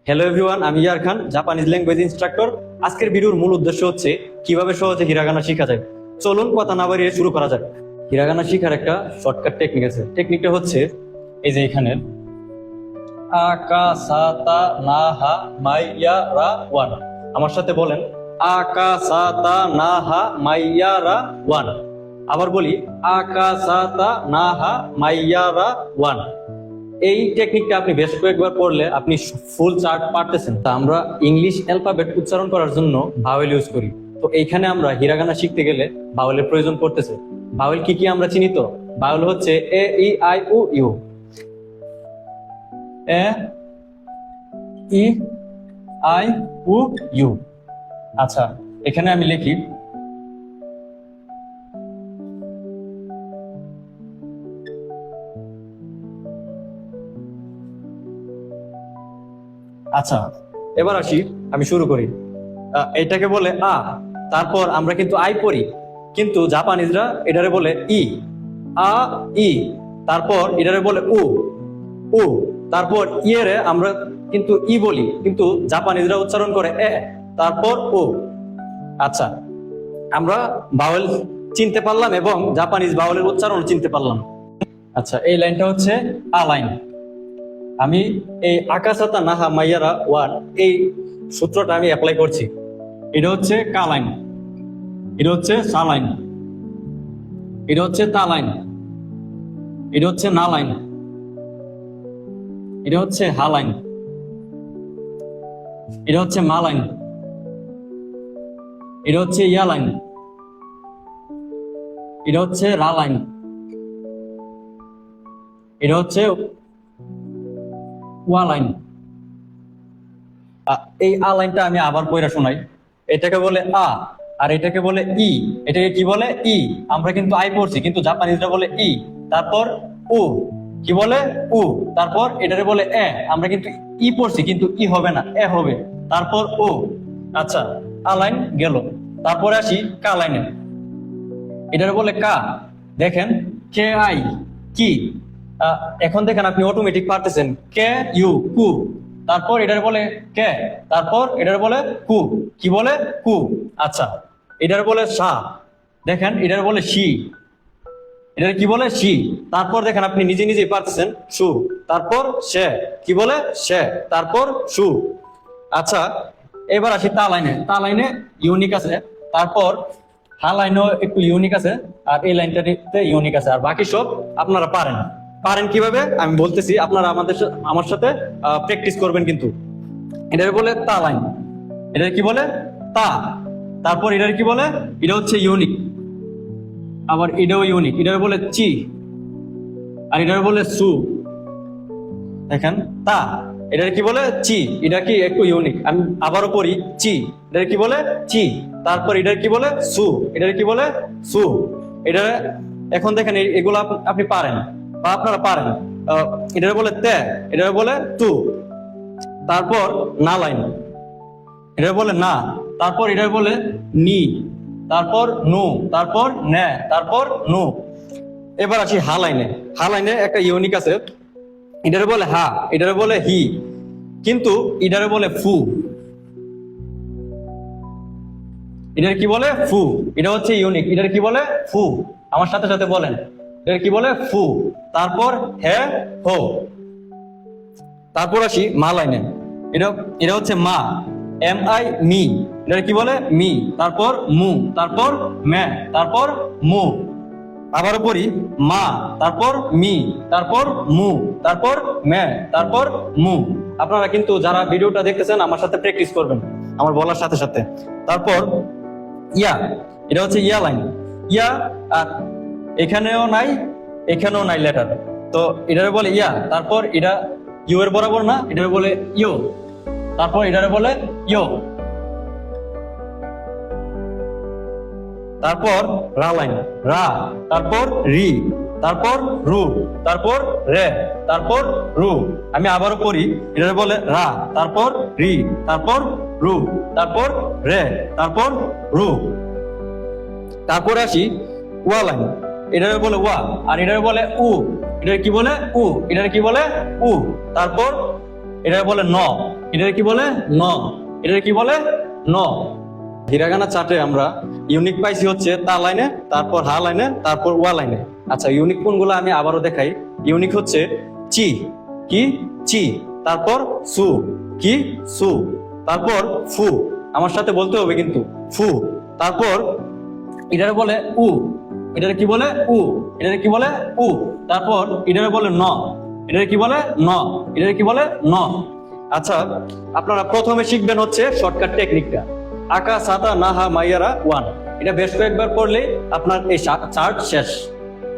Hello everyone, আমি ইয়ার খান, Japanese language instructor. আজকের ভিডিওর মূল উদ্দেশ্য হচ্ছে কিভাবে সহজে হিরাগানা শেখা যায়। চলুন কথা না বাড়িয়ে শুরু করা যাক। হিরাগানা শেখার একটা শর্টকাট টেকনিক আছে। টেকনিকটা হচ্ছে এই যে এখানে আকা সাতা না হা মাইয়া রা ওয়ান। আমার সাথে বলেন আকা সাতা না হা মাইয়া রা ওয়ান। আবার বলি আকা সাতা না হা মাইয়া রা ওয়ান। এই টেকনিকটা আপনি বেশ কয়েকবার পড়লে আপনি ফুল চার্ট পারতেছেন। তা আমরা ইংলিশ অ্যালফাবেট উচ্চারণ করার জন্য ভাওয়েল ইউজ করি। তো এইখানে আমরা হিরাগানা শিখতে গেলে ভাওয়েলের প্রয়োজন পড়তেছে। ভাওয়েল কি কি আমরা চিনি? তো ভাওয়েল হচ্ছে A E I O U. A E I O U. আচ্ছা, এখানে আমি লিখি আচ্ছা, এবার আসি, আমি শুরু করি। এটাকে বলে আ, তারপর আমরা কিন্তু আই পড়ি, কিন্তু জাপানিজরা এটারে বলে ই। আ ই, তারপর এটারে বলে উ উ, তারপর ইয়েরে আমরা কিন্তু ই বলি, কিন্তু জাপানিজরা উচ্চারণ করে এ, তারপর ও। আচ্ছা, আমরা ভাওয়েল চিনতে পারলাম এবং জাপানিজ ভাওয়েলের উচ্চারণ চিনতে পারলাম। আচ্ছা, এই লাইনটা হচ্ছে আ লাইন। আমি এই আকাশাতা নাহা মাইয়ারা ওয়ান এই সূত্রটা আমি অ্যাপ্লাই করছি। এটা হচ্ছে কা লাইন, এটা হচ্ছে সা লাইন, এটা হচ্ছে তা লাইন, এটা হচ্ছে না লাইন, এটা হচ্ছে হা লাইন, এটা হচ্ছে মা লাইন, এটা হচ্ছে ইয়া লাইন, এটা হচ্ছে রা লাইন, এটা হচ্ছে ওয়া লাইন। এই আ লাইনটা আমি আবার পড়া শোনাই। এটাকে বলে আ, আর এটাকে বলে ই। এটাকে কি বলে? ই। আমরা কিন্তু আই পড়ছি, কিন্তু জাপানিজরা বলে ই। তারপর উ, কি বলে? উ। তারপর এটাকে বলে এ। আমরা কিন্তু ই পড়ছি, কিন্তু ই হবে না, এ হবে। তারপর ও। আচ্ছা, আ লাইন গেল। তারপরে আসি কা লাইনে। এটাকে বলে কা। দেখেন কে আই কি। এখন দেখেন আপনি অটোমেটিক পারতেছেন। কে ইউ কু। তারপর এটার বলে কে, তারপর এটার বলে কু। কি বলে? কু। আচ্ছা, এটার বলে সা। দেখেন এটার বলে শি। এটার কি বলে? শি। তারপর দেখেন আপনি নিজে নিজেই পারতেছেন সু। তারপর সে, কি বলে? সে। তারপর সু। আচ্ছা, এবার আসি তা লাইনে। তা লাইনে ইউনিক আছে, তারপর হা লাইনেও একটু ইউনিক আছে, আর এই লাইনটাতে ইউনিক আছে। আর বাকি সব আপনারা পারেন। পারেন কিভাবে আমি বলতেছি, আপনারা আমার সাথে প্র্যাকটিস করবেন। কিন্তু এটার বলে তা লাইন। এটার কি বলে? তা। তারপর এটার কি বলে? এটা হচ্ছে ইউনিক। আবার এটাও ইউনিক। এটার বলে চি, আর এটার বলে সু। দেখেন তা, এটার কি বলে? চি। এটা কি একটু ইউনিক। আমি আবারও পড়ি চি। এটার কি বলে? চি। তারপর এটার কি বলে? সু। এটার কি বলে? সু। এটা এখন দেখেন এগুলো আপনি পারেন বা আপনারা পারেন। এটার বলে তে, এটার বলে তু। তারপর না লাইন, এটার বলে না। তারপর এটার বলে নি, তারপর নু, তারপর নে, তারপর নু। এবার আসি হা লাইনে। হা লাইনে একটা ইউনিক আছে। এটারে বলে হা, এটারে বলে হি, কিন্তু এটারে বলে ফু। এটার কি বলে? ফু। এটা হচ্ছে ইউনিক। এটার কি বলে? ফু। আমার সাথে সাথে বলেন, এটার কি বলে? ফু। তারপর হে হো। তারপর আসি মা লাইনে। এটা এটা হচ্ছে মা, এম আই মি। এটার কি বলে? মি। তারপর মু, তারপর মে, তারপর মু। আবার পড়ি মা, তারপর মি, তারপর মু, তারপর মে, তারপর মু। আপনারা কিন্তু যারা ভিডিওটা দেখতেছেন আমার সাথে প্র্যাকটিস করবেন আমার বলার সাথে সাথে। তারপর ইয়া, এটা হচ্ছে ইয়া লাইন। ইয়া, আর এখানেও নাই, এখানেও নাই লেটার, তো এটারে বলে ইয়া। তারপর এটা ইউ এর বরাবর না, এটারে বলে ইউ। তারপর এটারে বলে ইউ। তারপর রা লাইন, রা, তারপর রি, তারপর রু, তারপর রে, তারপর রু। আমি আবারও পড়ি। এটারে বলে রা, তারপর রি, তারপর রু, তারপর রে, তারপর রু। তারপর আসি ওয়া লাইন। এটারে বলে ওয়া, আর এটারে বলে উ। এটার কি বলে? উ। এটার কি বলে? উ। তারপর এটারে বলে ন, এটা কি বলে ন, এটা কি বলে ন। হিরাগানা চার্টে আমরা ইউনিক পাইছি হচ্ছে তা লাইনে, তারপর হা লাইনে, তারপর ওয়া লাইনে। আচ্ছা ইউনিক কোনগুলো আমি আবারও দেখাই। ইউনিক হচ্ছে চি, কি চি, তারপর সু, কি সু, তারপর ফু, আমার সাথে বলতে হবে কিন্তু ফু, তারপর এটারে বলে উ, এটারে কি বলে উ, এটারে কি বলে উ, তারপর এটারে বলে ন, এটারে কি বলে ন, এটারে কি বলে ন। আচ্ছা আপনারা প্রথমে শিখবেন হচ্ছে শর্টকাট টেকনিকটা, আকা সাতা নাহা মাইয়ারা ওয়ান। এটা বেশ কয়েকবার পড়লে আপনার এই চার্ট শেষ।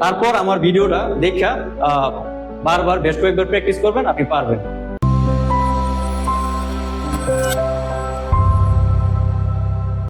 তারপর আমার ভিডিওটা দেখা বারবার বেশ কয়েকবার প্র্যাকটিস করবেন, আপনি পারবেন।